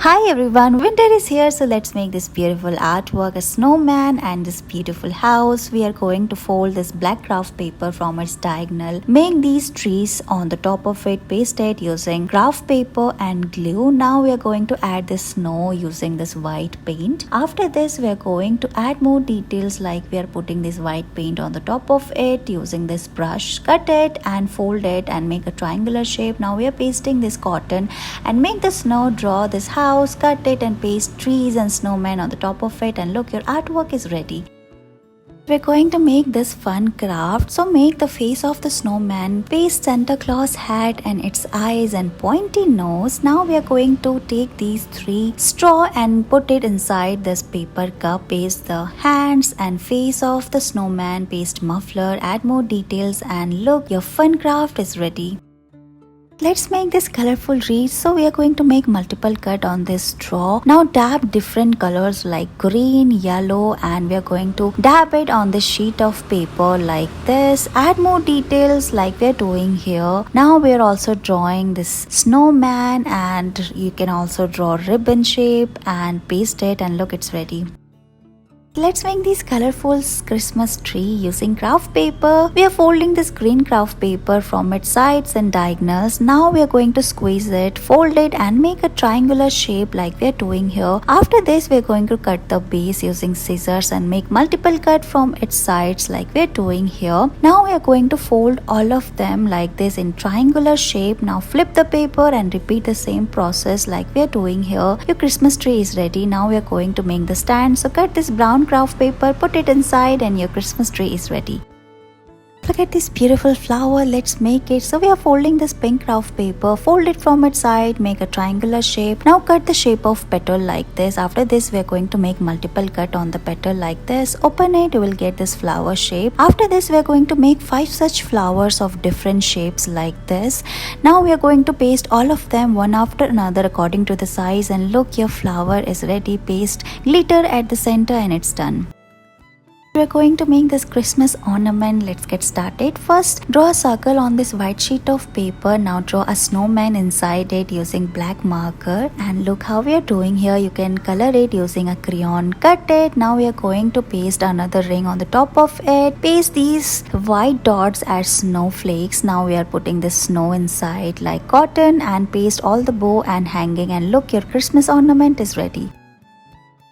Hi everyone, winter is here, so let's make this beautiful artwork, a snowman and this beautiful house. We are going to fold this black craft paper from its diagonal, make these trees on the top of it, paste it using craft paper and glue. Now we are going to add the snow using this white paint. After this we are going to add more details, like we are putting this white paint on the top of it using this brush. Cut it and fold it and make a triangular shape. Now we are pasting this cotton and make the snow, draw this house, cut it and paste trees and snowmen on the top of it, and look, your artwork is ready. We're going to make this fun craft, so make the face of the snowman, paste Santa Claus hat and its eyes and pointy nose. Now we are going to take these three straw and put it inside this paper cup, paste the hands and face of the snowman, paste muffler, add more details, and look, your fun craft is ready. Let's make this colorful wreath. So we are going to make multiple cut on this straw. Now dab different colors like green, yellow, and we are going to dab it on this sheet of paper like this. Add more details like we are doing here. Now we are also drawing this snowman, and you can also draw ribbon shape and paste it, and look, it's ready. Let's make this colorful Christmas tree using craft paper. We are folding this green craft paper from its sides and diagonals. Now we are going to squeeze it, fold it, and make a triangular shape like we are doing here. After this we are going to cut the base using scissors and make multiple cut from its sides like we are doing here. Now we are going to fold all of them like this in triangular shape. Now flip the paper and repeat the same process like we are doing here. Your Christmas tree is ready. Now we are going to make the stand. So cut this brown craft paper, put it inside, and your Christmas tree is ready. Look at this beautiful flower. Let's make it. So we are folding this pink craft paper, fold it from its side, make a triangular shape. Now cut the shape of petal like this. After this we are going to make multiple cut on the petal like this. Open it, you will get this flower shape. After this we are going to make 5 such flowers of different shapes like this. Now we are going to paste all of them one after another according to the size, and look, your flower is ready. Paste glitter at the center and it's done. We're going to make this Christmas ornament. Let's get started. First, draw a circle on this white sheet of paper. Now draw a snowman inside it using black marker, and look how we are doing here. You can color it using a crayon. Cut it. Now we are going to paste another ring on the top of it. Paste these white dots as snowflakes. Now we are putting the snow inside like cotton, and paste all the bow and hanging, and look, your Christmas ornament is ready.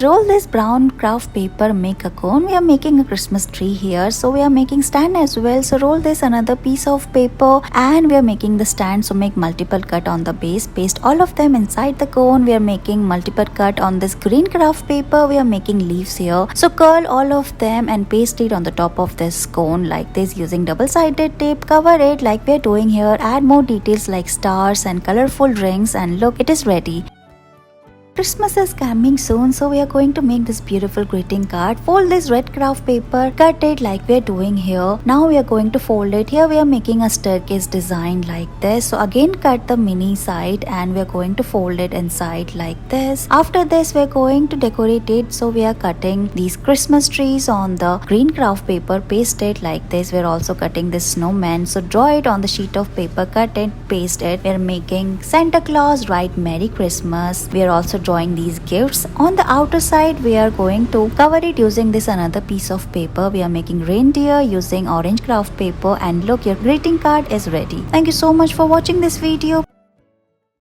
Roll this brown craft paper, make a cone. We are making a Christmas tree here, so we are making stand as well. So roll this another piece of paper, and we are making the stand. So make multiple cut on the base, paste all of them inside the cone. We are making multiple cut on this green craft paper. We are making leaves here. So curl all of them and paste it on the top of this cone like this using double-sided tape. Cover it like we are doing here. Add more details like stars and colorful rings, and look, it is ready. Christmas is coming soon, so we are going to make this beautiful greeting card. Fold this red craft paper, cut it like we are doing here. Now we are going to fold it. Here we are making a staircase design like this. So again cut the mini side, and we are going to fold it inside like this. After this we are going to decorate it. So we are cutting these Christmas trees on the green craft paper, paste it like this. We are also cutting this snowman. So draw it on the sheet of paper, cut it, paste it. We are making Santa Claus write Merry Christmas. We are also drawing these gifts. On the outer side we are going to cover it using this another piece of paper. We are making reindeer using orange craft paper, and look, your greeting card is ready. Thank you so much for watching this video.